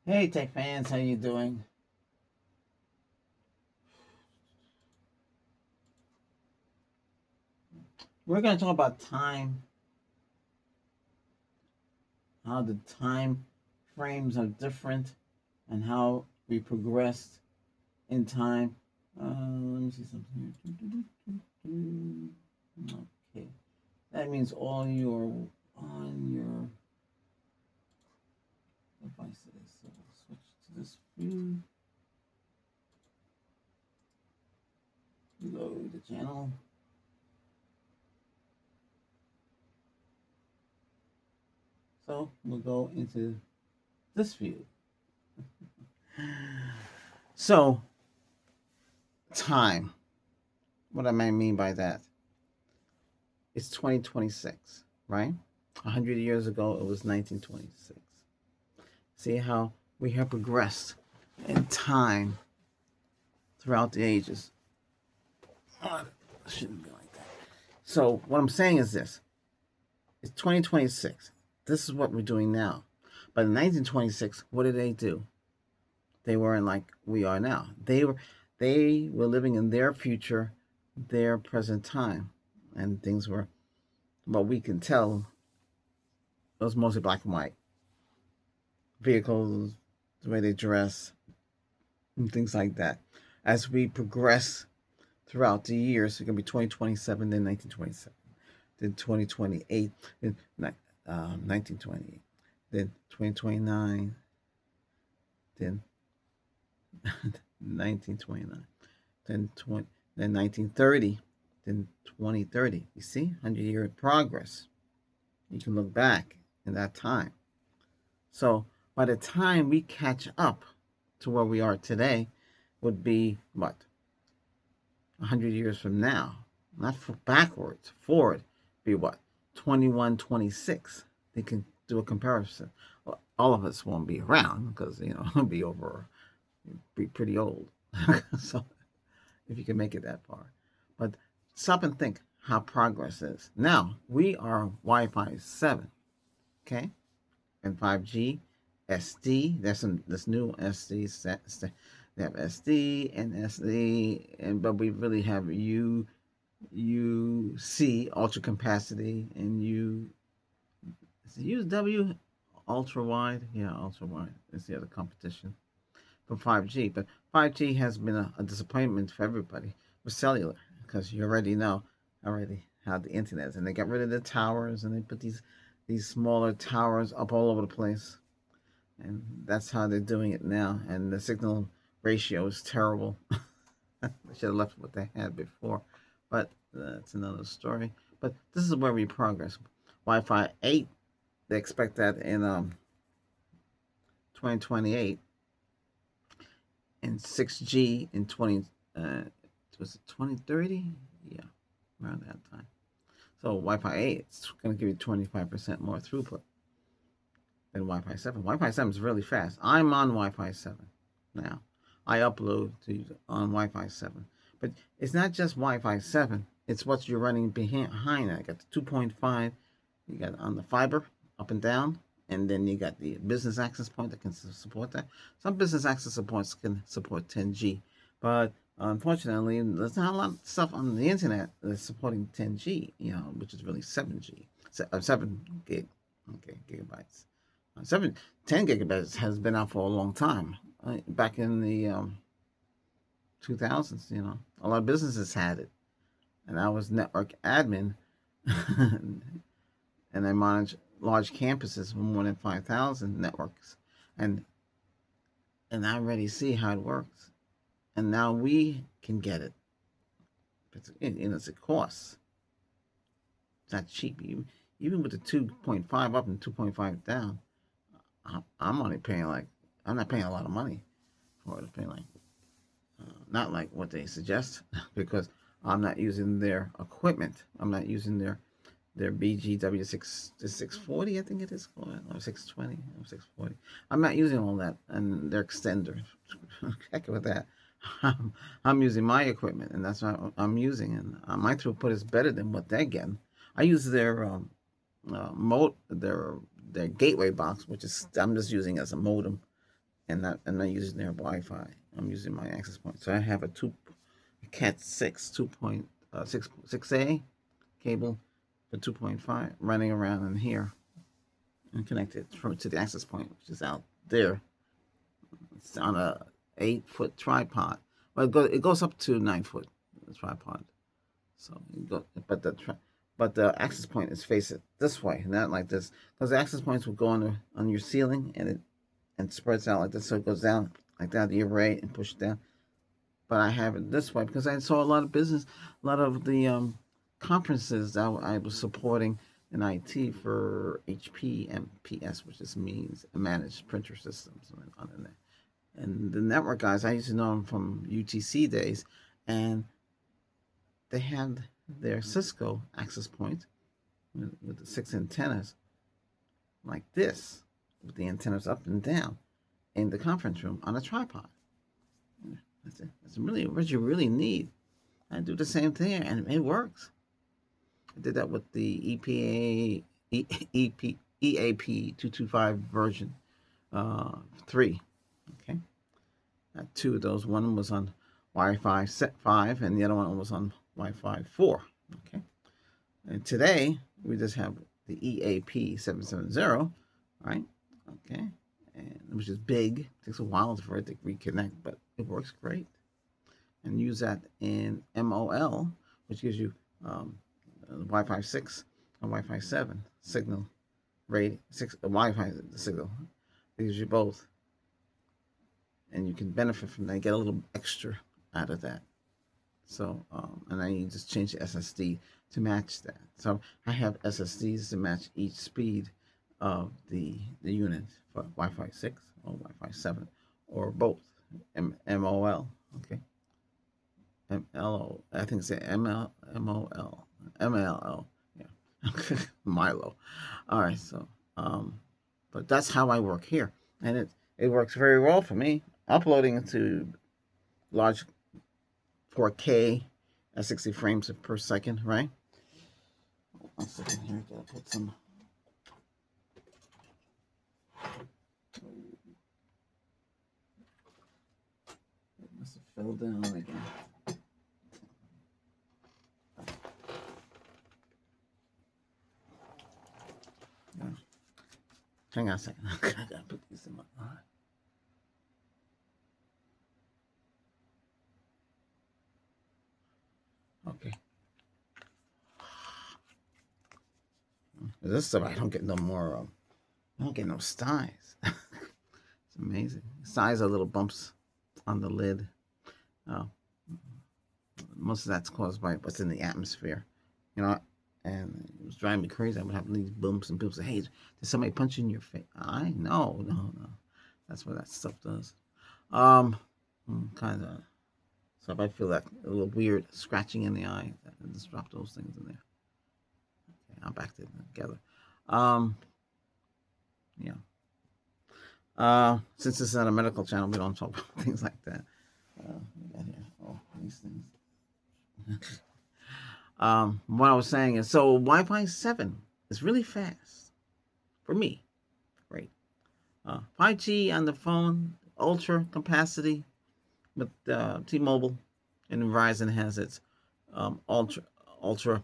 Hey tech fans, how you doing? We're going to talk about time, how the time frames are different, and how we progressed in time. Let me see something here. Okay, that means all your on your devices. So we'll switch to this view. Load the channel. So we'll go into this view. So time. What I might mean by that? It's 2026, right? 100 years ago, it was 1926. See how we have progressed in time throughout the ages. Oh, it shouldn't be like that. So, what I'm saying is this: it's 2026. This is what we're doing now. But in 1926, what did they do? They weren't like we are now. They were living in their future, their present time, and things were, what we can tell, it was mostly black and white. Vehicles, the way they dress, and things like that. As we progress throughout the years, it's going to be 2027, then 1927, then 2028, then 1928, then 2029, then 1929, then 20, then 1930, then 2030. You see, 100-year progress. You can look back in that time. So by the time we catch up to where we are today, would be what, 100 years from now, not backwards, forward, be what, 2126. They can do a comparison. Well, all of us won't be around because, it'll be over, be pretty old. So if you can make it that far. But stop and think how progress is. Now, we are Wi Fi 7, okay? And 5G, SD. There's new SD set. They have SD and SD, but we really have UC, ultra capacity, and UW, ultra wide. Yeah, ultra wide is the other competition for 5G. But 5G has been a disappointment for everybody with cellular, because you already know already how the internet is, and they got rid of the towers and they put these smaller towers up all over the place, and that's how they're doing it now. And the signal ratio is terrible. They should have left what they had before, but that's another story. But this is where we progress. Wi-Fi 8, they expect that in 2028, and 6G in 20 was it 2030? Yeah, around that time. So Wi-Fi 8 is going to give you 25% more throughput than Wi-Fi 7. Wi-Fi 7 is really fast. I'm on Wi-Fi 7 now. I upload to on Wi-Fi 7. But it's not just Wi-Fi 7. It's what you're running behind it. I got the 2.5. You got on the fiber up and down. And then you got the business access point that can support that. Some business access points can support 10G. But unfortunately, there's not a lot of stuff on the internet that's supporting 10G, which is really 7G. 7 gig, okay, gigabytes. 10 gigabytes has been out for a long time. Back in the 2000s, a lot of businesses had it. And I was network admin, and I managed large campuses with more than 5,000 networks. And I already see how it works. And now we can get it. It's a cost. It's not cheap. Even with the 2.5 up and 2.5 down, I'm only paying I'm not paying a lot of money for it. I'm paying not like what they suggest, because I'm not using their equipment. I'm not using their BGW 640, I think it is called, or 620, or 640. I'm not using all that, and their extender. Heck with that. I'm using my equipment, and that's what I'm using, and my throughput is better than what they're getting. I use their their gateway box, which is I'm just using as a modem, I'm not using their Wi-Fi. I'm using my access point. So I have a Cat 6 2.6 cable for 2.5 running around in here and connected to the access point, which is out there. It's on a 8-foot tripod. Well, it goes up to 9 foot tripod. So you go, but the access point is facing this way, not like this, because the access points will go on your ceiling and spreads out like this, so it goes down like that the array and push it down. But I have it this way because I saw a lot of business, a lot of the conferences that I was supporting in IT for HP and PS, which just means managed printer systems on the net. And the network guys, I used to know them from UTC days, and they had their Cisco access point with the 6 antennas like this, with the antennas up and down in the conference room on a tripod. That's it. That's really what you really need. I do the same thing, and it works. I did that with the EAP 225 version 3. Okay, got two of those. One was on Wi-Fi 5, and the other one was on Wi-Fi 4. Okay, and today we just have the EAP 770, right? Okay, and which is big. It takes a while for it to reconnect, but it works great. And use that in MOL, which gives you Wi-Fi 6 or Wi-Fi 7 signal rate, Wi-Fi signal. It gives you both, and you can benefit from that. Get a little extra out of that. So, and then you just change the SSD to match that. So I have SSDs to match each speed of the unit for Wi-Fi 6 or Wi-Fi 7 or both. MOL, okay. MLO, I think it's MLO, yeah, Milo. All right, so, but that's how I work here, and it works very well for me. Uploading into large 4K at 60 frames per second, right? 1 second here, gotta put some. It must have fell down again. Hang on a second. I gotta put these in my eye. Okay. This stuff I don't get no more of. I don't get no styes. It's amazing. Styes are little bumps on the lid. Uh, most of that's caused by what's in the atmosphere, you know. And it was driving me crazy. I would have these bumps, and people say, "Hey, did somebody punch you in your face?" No. That's what that stuff does. Kind of. So if I feel that a little weird scratching in the eye, I just drop those things in there. Okay, I'll back it together. Yeah. Since this is not a medical channel, we don't talk about things like that. We got here. Oh, these things. What I was saying is, so Wi-Fi 7 is really fast for me. Great. 5G on the phone, ultra capacity, but T-Mobile and Verizon has its ultra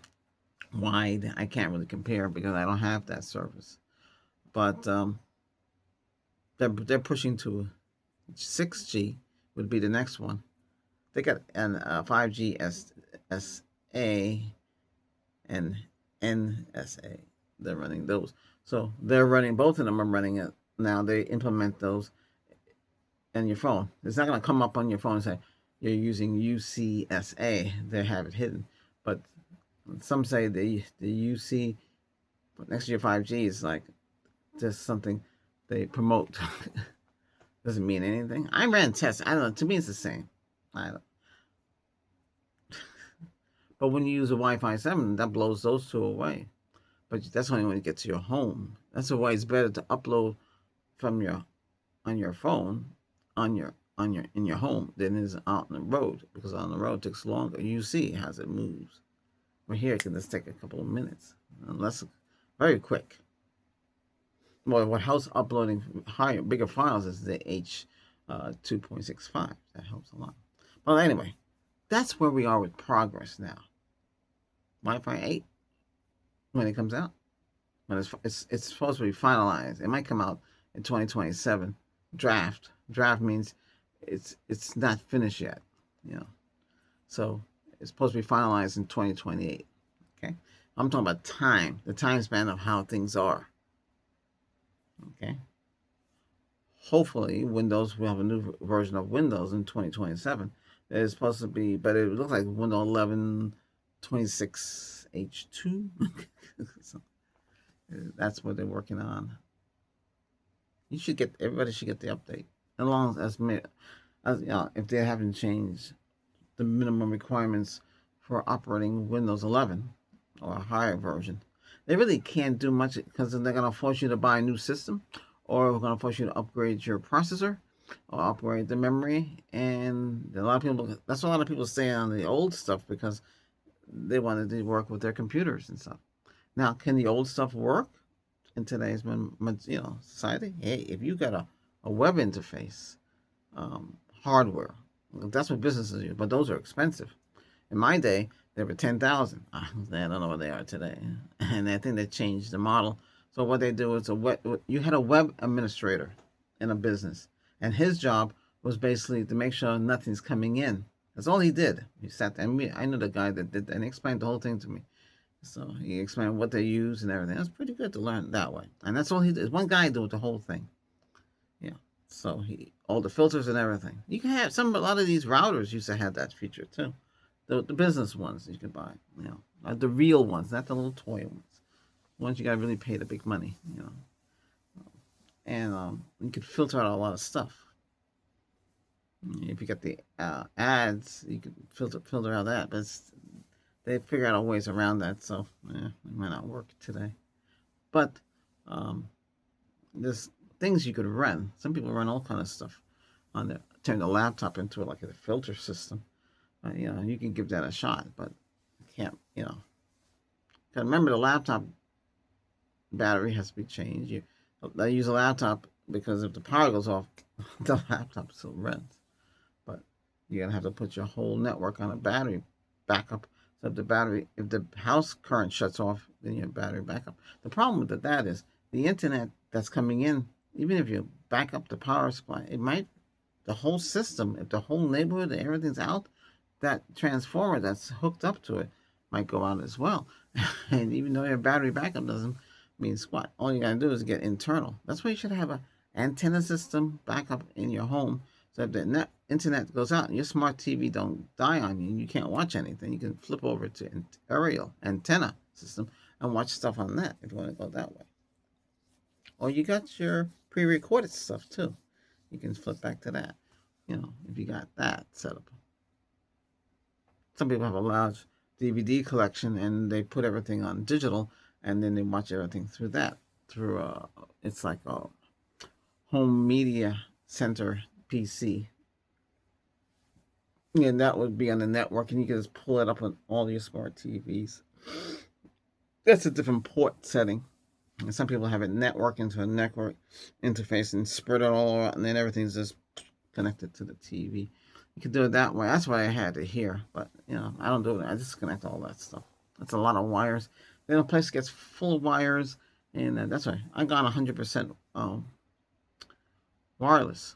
wide. I can't really compare because I don't have that service, but they're pushing to 6G would be the next one. They got an 5G SA and NSA. They're running those, so they're running both of them. Are running it now. They implement those in your phone. It's not going to come up on your phone and say you're using UCSA. They have it hidden, but some say the UC next to your 5G is like just something they promote. Doesn't mean anything. I ran tests. I don't know. To me, it's the same. I don't. But when you use a Wi-Fi 7, that blows those two away. But that's only when you get to your home. That's why it's better to upload from on your phone in your home than it is out on the road, because on the road it takes longer. You see how it moves. But here it can just take a couple of minutes, unless very quick. well, what helps uploading higher, bigger files is the H 2.65. That helps a lot. Well, anyway, that's where we are with progress now. Wi-Fi 8, when it comes out, when it's supposed to be finalized. It might come out in 2027. Draft means it's not finished yet. You know, so it's supposed to be finalized in 2028. Okay, I'm talking about time, the time span of how things are. Okay, hopefully Windows will have a new version of Windows in 2027. It's supposed to be, but it looks like Windows 11 26H2. So that's what they're working on. Everybody should get the update, as long as you know, if they haven't changed the minimum requirements for operating Windows 11 or a higher version. They really can't do much because they're going to force you to buy a new system, or we're going to force you to upgrade your processor or upgrade the memory. And a lot of people, that's what a lot of people stay on the old stuff because they wanted to work with their computers and stuff. Now, can the old stuff work in today's society? Hey, if you got a web interface, hardware, that's what businesses use, but those are expensive. In my day, they were 10,000. I don't know what they are today, and I think they changed the model. So what they do is you had a web administrator in a business, and his job was basically to make sure nothing's coming in. That's all he did. He sat there, and I know the guy that did that, and he explained the whole thing to me. So he explained what they use and everything. It's pretty good to learn that way. And that's all he did. One guy did the whole thing. Yeah. So all the filters and everything. You can have a lot of these routers used to have that feature too. The business ones you can buy, the real ones, not the little toy ones. Ones you gotta really pay the big money, And you can filter out a lot of stuff. If you get the ads, you can filter out that, but they figure out ways around that, so it might not work today. But there's things you could run. Some people run all kind of stuff on there. Turn the laptop into like a filter system. You can give that a shot, but you can't. Because remember, the laptop battery has to be changed. They use a laptop because if the power goes off, the laptop still runs. But you're gonna have to put your whole network on a battery backup. So if the house current shuts off, then your battery backup. The problem with that is the internet that's coming in. Even if you back up the power supply, the whole system, if the whole neighborhood, everything's out, that transformer that's hooked up to it might go out as well. And even though your battery backup doesn't mean squat, all you gotta do is get internal. That's why you should have an antenna system backup in your home. So if the internet goes out and your smart TV don't die on you and you can't watch anything, you can flip over to aerial antenna system and watch stuff on that if you want to go that way. Or you got your pre-recorded stuff too. You can flip back to that, if you got that set up. Some people have a large DVD collection and they put everything on digital and then they watch everything through that. It's like a home media center PC. And that would be on the network and you can just pull it up on all your smart TVs. That's a different port setting. And some people have it network into a network interface and spread it all out, and then everything's just connected to the TV. You can do it that way. That's why I had it here, but I don't do it. I just connect all that stuff. That's a lot of wires. Then a place gets full of wires, and that's why I got 100% wireless.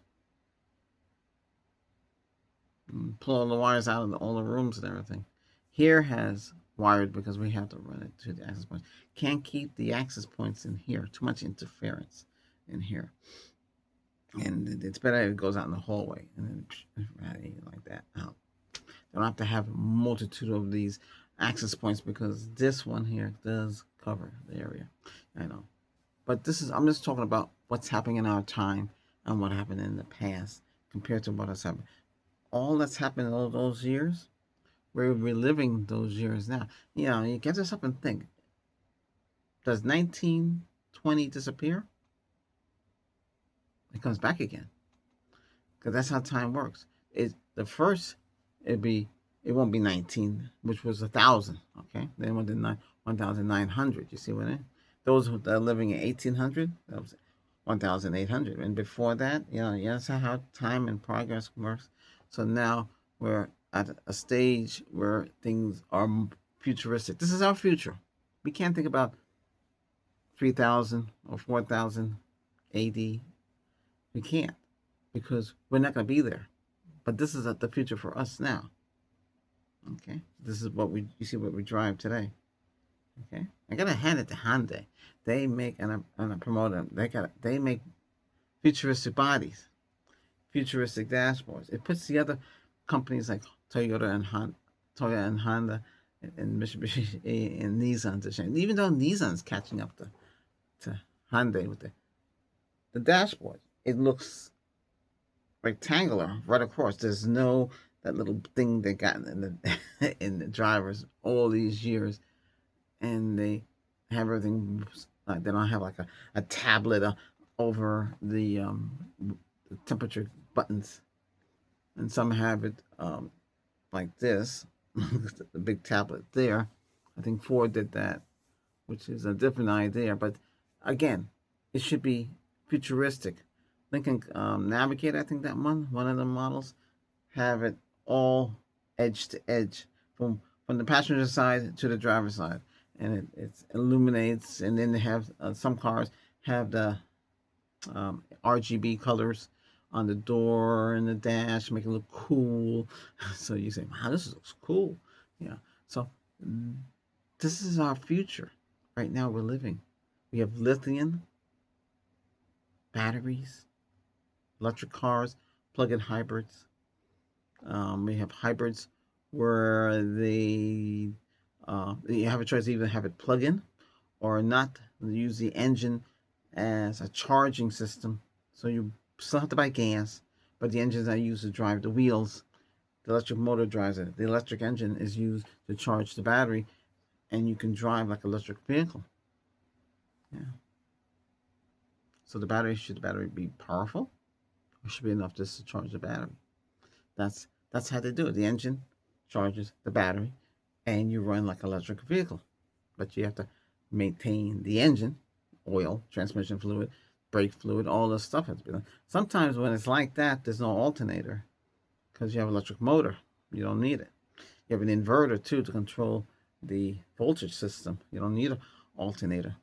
And pull all the wires out of all the rooms and everything. Here has wired because we have to run it to the access points. Can't keep the access points in here. Too much interference in here. And it's better if it goes out in the hallway and then like that out. They don't have to have a multitude of these access points because this one here does cover the area. I know. But I'm just talking about what's happening in our time and what happened in the past compared to what has happened. All that's happened in all those years, we're reliving those years now. You get this up and think. Does 1920 disappear? It comes back again. Because that's how time works. It won't be 19, which was 1,000. Okay, then it went to 1,900. You see what I mean? Those that are living in 1800, that was 1,800. And before that, that's how time and progress works. So now we're at a stage where things are futuristic. This is our future. We can't think about 3,000 or 4,000 AD. We can't because we're not going to be there. But this is the future for us now. Okay, this is you see what we drive today. Okay, I gotta hand it to Hyundai. They make and I promote them. They make futuristic bodies, futuristic dashboards. It puts the other companies like Toyota and Honda, and Mitsubishi and Nissan to shame. Even though Nissan's catching up to Hyundai with the dashboard, it looks rectangular right across. There's no that little thing they got in the in the drivers all these years, and they have everything like they don't have like a tablet over the temperature buttons, and some have it like this, the big tablet there. I think Ford did that, which is a different idea, but again, it should be futuristic. Lincoln Navigator, I think that one of the models, have it all edge to edge from the passenger side to the driver's side, and it illuminates. And then they have some cars have the RGB colors on the door and the dash, make it look cool. So you say, "Wow, this looks cool." Yeah. So this is our future. Right now, we're living. We have lithium batteries, electric cars, plug-in hybrids. We have hybrids where you have a choice to either have it plug in or not. Use the engine as a charging system, so you still have to buy gas, but the engines are used to drive the wheels. The electric motor drives it. The electric engine is used to charge the battery, and you can drive like an electric vehicle. Yeah. So should the battery be powerful, or should be enough just to charge the battery? That's how they do it. The engine charges the battery, and you run like an electric vehicle, but you have to maintain the engine, oil, transmission fluid, brake fluid, all this stuff has to be done. Sometimes when it's like that, there's no alternator because you have an electric motor. You don't need it. You have an inverter too to control the voltage system. You don't need an alternator.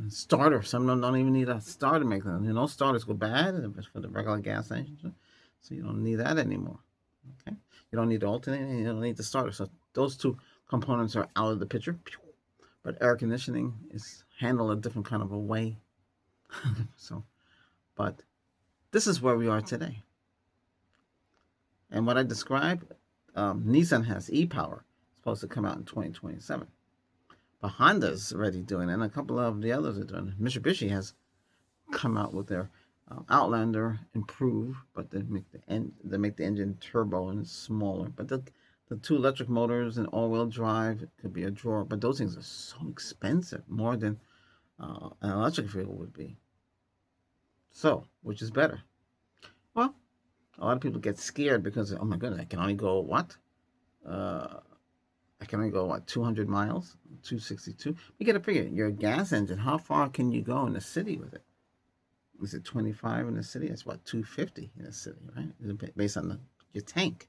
Starter. Some of them don't even need a starter to make them. Starters go bad for the regular gas engines, so you don't need that anymore. Okay, you don't need the alternator. You don't need the starter. So those two components are out of the picture. But air conditioning is handled a different kind of a way. But this is where we are today. And what I described, Nissan has e-Power. It's supposed to come out in 2027. But Honda's already doing it, and a couple of the others are doing it. Mitsubishi has come out with their Outlander improved, but they make the engine turbo and it's smaller. But the two electric motors and all-wheel drive could be a draw. But those things are so expensive, more than an electric vehicle would be. So, which is better? Well, a lot of people get scared because, oh my goodness, I can only go what? I can only go 200 miles, 262. You got to figure your gas engine. How far can you go in the city with it? Is it 25 in the city? That's 250 in the city, right? Based on your tank.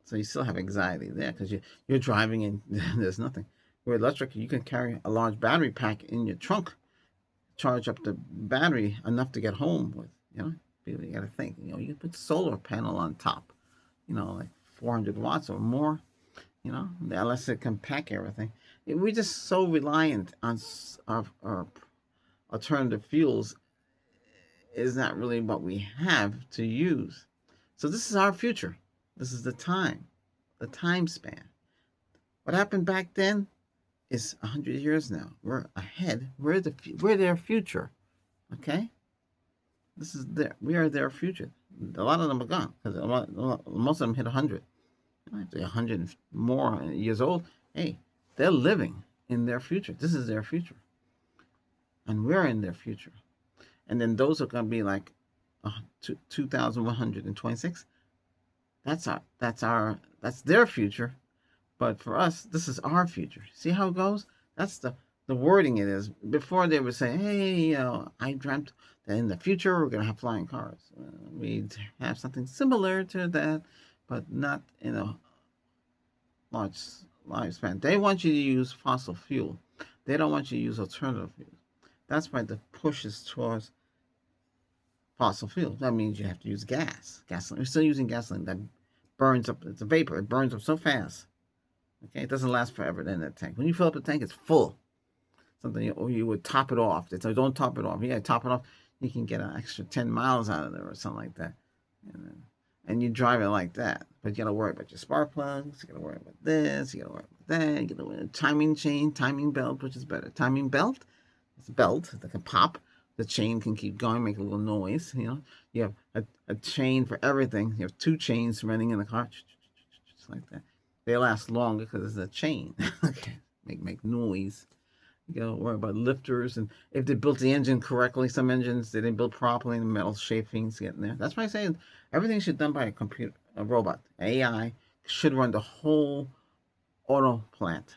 So you still have anxiety there because you're driving and there's nothing. With electric, you can carry a large battery pack in your trunk, charge up the battery enough to get home with. You got to think. You can put solar panel on top, like 400 watts or more. Unless it can pack everything. We're just so reliant on our alternative fuels. Is not really what we have to use. So this is our future. This is the time span. What happened back then is 100 years now. We're ahead. We're their future. Okay. We are their future. A lot of them are gone because most of them hit 100. 100 more years old. Hey, they're living in their future. This is their future, and we're in their future. And then those are going to be like 2,126. That's their future. But for us, this is our future. See how it goes? That's the the wording it is. Before they would say, hey, I dreamt that in the future we're going to have flying cars. We'd have something similar to that, but not in a large lifespan. They want you to use fossil fuel. They don't want you to use alternative fuels. That's why the push is towards fossil fuels. That means you have to use gasoline. We're still using gasoline that burns up. It's a vapor. It burns up so fast. Okay, it doesn't last forever in that tank. When you fill up the tank, it's full. Something you would top it off. So don't top it off. Yeah, top it off. You can get an extra 10 miles out of there or something like that. And you drive it like that. But you got to worry about your spark plugs. You got to worry about this. You got to worry about that. You got to worry about timing chain, timing belt, which is better. Timing belt, it's a belt that can pop. The chain can keep going, make a little noise. You have a chain for everything. You have 2 chains running in the car, just like that. They last longer because it's a chain. Okay, make noise. You gotta worry about lifters, and if they built the engine correctly. Some engines they didn't build properly, and the metal shapings getting there. That's why I say everything should be done by a robot. AI should run the whole auto plant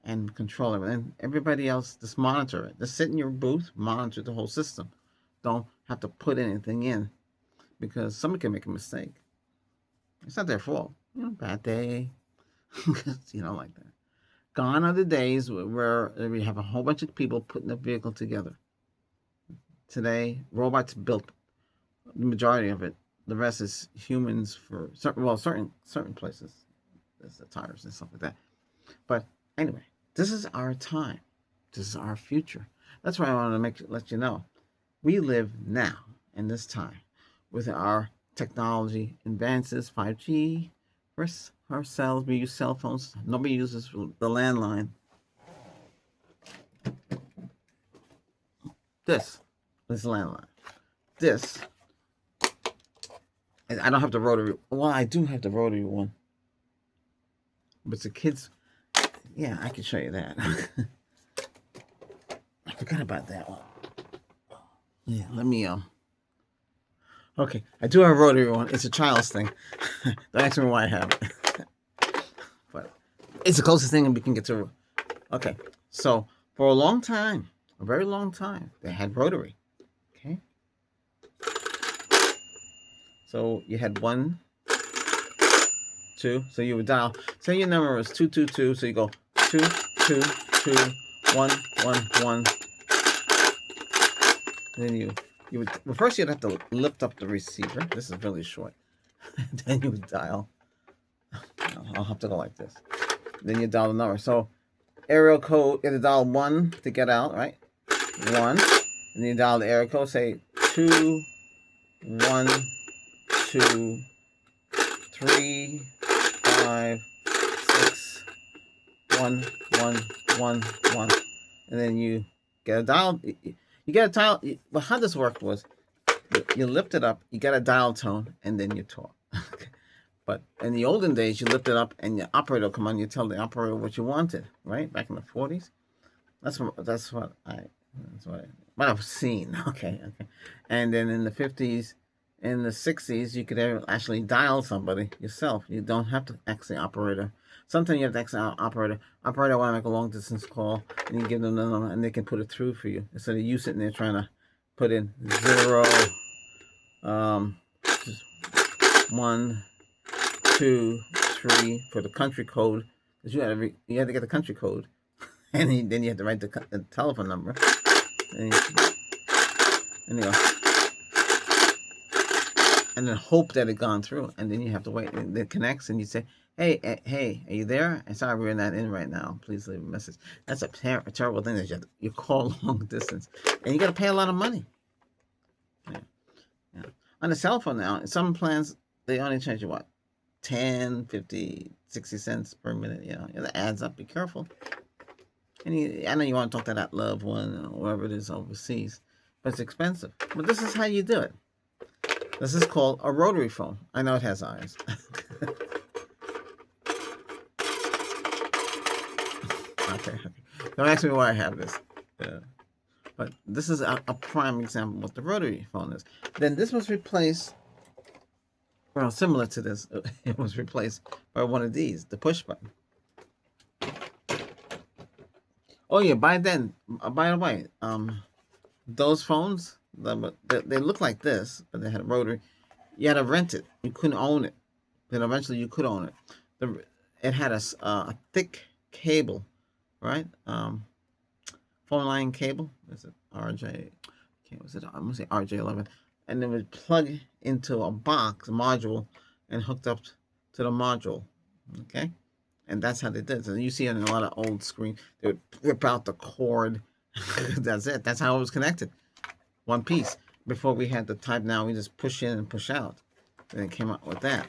and control it. And everybody else just monitor it. Just sit in your booth, monitor the whole system. Don't have to put anything in because somebody can make a mistake. It's not their fault. Bad day. Like that. Gone are the days where we have a whole bunch of people putting a vehicle together. Today, robots built the majority of it. The rest is humans for certain places. There's the tires and stuff like that. But anyway, this is our time. This is our future. That's why I wanted to let you know. We live now in this time with our technology advances, 5G, ourselves. We use cell phones. Nobody uses the landline. This is landline. This, I don't have the rotary. Well, I do have the rotary one. But the kids, yeah, I can show you that. I forgot about that one. Yeah, let me, okay, I do have a rotary one. It's a child's thing. Don't ask me why I have it. But it's the closest thing we can get to. Okay, so for a long time, a very long time, they had rotary. Okay. So you had 1, 2. So you would dial. Say your number was 222. So you go 2, 2, 2, 1, 1, 1. And then you would, well, first you'd have to lift up the receiver. This is really short. Then you would dial. I'll have to go like this. Then you dial the number. So area code, you have to dial 1 to get out, right? 1. And then you dial the area code, say 2, 1, 2, 3, 5, 6, 1, 1, 1, 1. And then you get a dial. You get a dial. Well, how this worked was you lift it up, you get a dial tone, and then you talk. But in the olden days, you lift it up, and the operator will come on. You tell the operator what you wanted, right? Back in the 40s. That's what I've seen. Okay. And then in the 50s, in the 60s, you could actually dial somebody yourself. You don't have to ask the operator. Sometimes you have to ask the operator. Operator, I want to make a long distance call, and you give them the number, and they can put it through for you instead of you sitting there trying to put in 0, 1, 2, 3 for the country code, because you had to get the country code, and then you have to write the telephone number, and and then hope that it gone through, and then you have to wait, and it connects, and you say, hey, are you there? I'm sorry, we're not in right now. Please leave a message. That's a terrible thing that you call long distance, and you got to pay a lot of money. Yeah. On the cell phone now, some plans, they only charge you what? 10, 50, 60 cents per minute. It adds up. Be careful. And I know you want to talk to that loved one or whoever it is overseas, but it's expensive. But this is how you do it. This is called a rotary phone. I know it has eyes. Okay. Don't ask me why I have this. But this is a prime example of what the rotary phone is. Then this was replaced, well, similar to this, it was replaced by one of these, the push button. Oh yeah, by then, by the way, those phones, they look like this, but they had a rotary. You had to rent it. You couldn't own it. Then eventually you could own it. It had a thick cable, right? Phone line cable. Is it RJ? Okay, was it? I'm gonna say RJ11, and it would plug into a box, a module, and hooked up to the module. Okay, and that's how they did it. So you see it in a lot of old screen. They would rip out the cord. That's it. That's how it was connected. One piece. Before we had the type now, we just push in and push out. And it came out with that.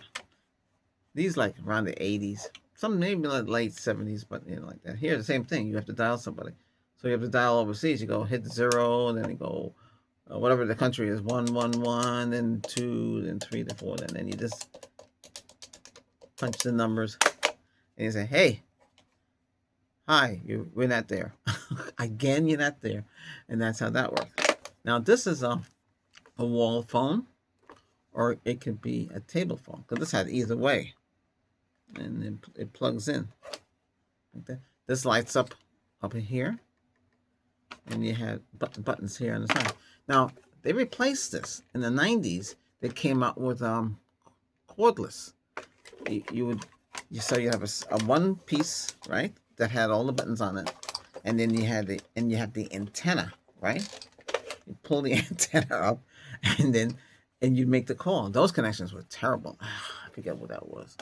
These like around the 80s. Some maybe like late 70s, but like that. Here, the same thing. You have to dial somebody. So you have to dial overseas. You go hit 0, and then you go whatever the country is, 111, then 2, then 3, then 4, and then you just punch the numbers, and you say, "Hey, hi, we're not there." Again, you're not there, and that's how that works. Now this is a wall phone, or it could be a table phone, because this had either way, and it plugs in. Okay. This lights up in here, and you had buttons here on the side. Now they replaced this in the 90s. They came out with cordless. You would so you have a one piece, right, that had all the buttons on it, and then you have the antenna, right. You pull the antenna up, and you make the call. Those connections were terrible. I forget what that was,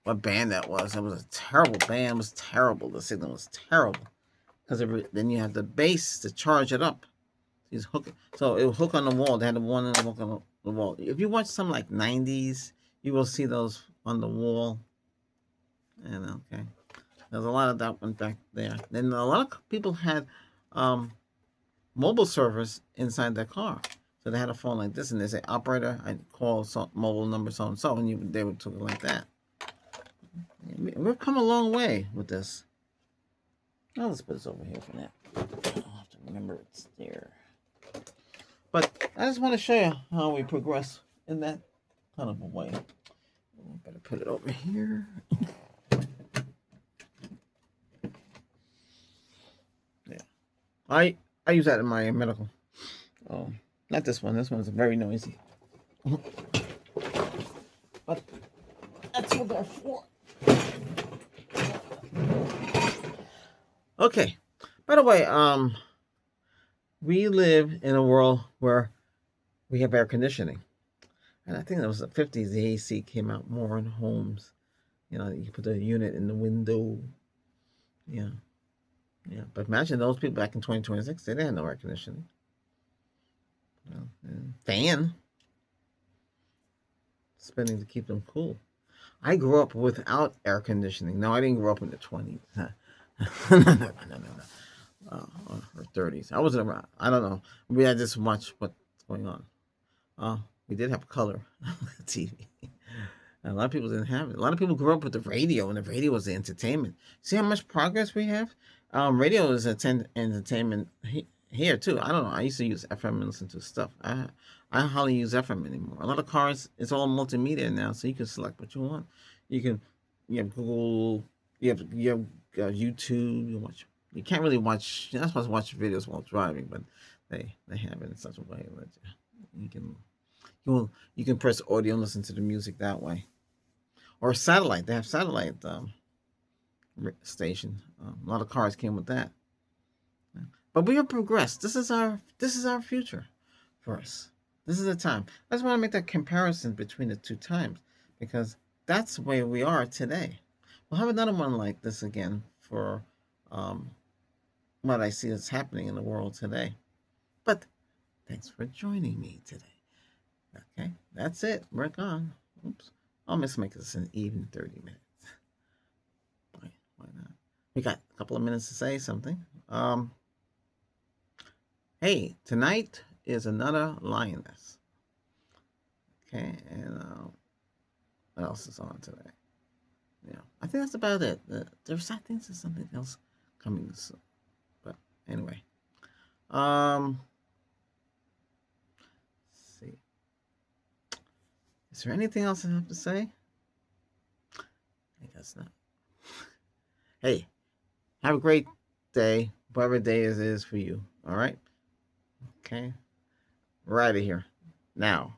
what band that was. It was a terrible band. It was terrible. The signal was terrible, because then you have the base to charge it up. So it would hook on the wall. They had the one that hook on the wall. If you watch some like 90s, you will see those on the wall. And okay, there's a lot of that one back there. Then a lot of people had mobile servers inside their car. So they had a phone like this, and they say, "Operator, I call mobile number so and so," and they would talk it like that. We've come a long way with this. Now let's put this over here for now. I'll have to remember it's there. But I just want to show you how we progress in that kind of a way. Better put it over here. Yeah, I use that in my medical. Oh, not this one. This one's very noisy. But that's what they're for. Okay. By the way, we live in a world where we have air conditioning, and I think it was the 50s. The AC came out more in homes. You put the unit in the window. Yeah, yeah. But imagine those people back in 2026. They didn't have no air conditioning. Fan spending to keep them cool. I grew up without air conditioning. No, I didn't grow up in the 20s. No. Or 30s. I wasn't around. I don't know. We had just watch what's going on. We did have color TV. And a lot of people didn't have it. A lot of people grew up with the radio, and the radio was the entertainment. See how much progress we have? Radio is entertainment here too. I don't know. I used to use FM and listen to stuff. I hardly use FM anymore. A lot of cars, it's all multimedia now, so you can select what you want. You have Google, you have YouTube. You can't really watch. You're not supposed to watch videos while driving, but they have it in such a way that you can press audio and listen to the music that way, or satellite. They have satellite station. A lot of cars came with that. But we have progressed. This is our future for us. This is the time. I just want to make that comparison between the two times, because that's where we are today. We'll have another one like this again for what I see that's happening in the world today. But thanks for joining me today. Okay, that's it. We're gone. Oops. I'll just make this an even 30 minutes. Why not? We got a couple of minutes to say something. Hey, tonight is another lioness. Okay, and what else is on today? Yeah, I think that's about it. There's something else coming soon. But anyway, let's see. Is there anything else I have to say? I guess not. Hey, have a great day. whatever day it is for you. All right. Okay. Right here. Now,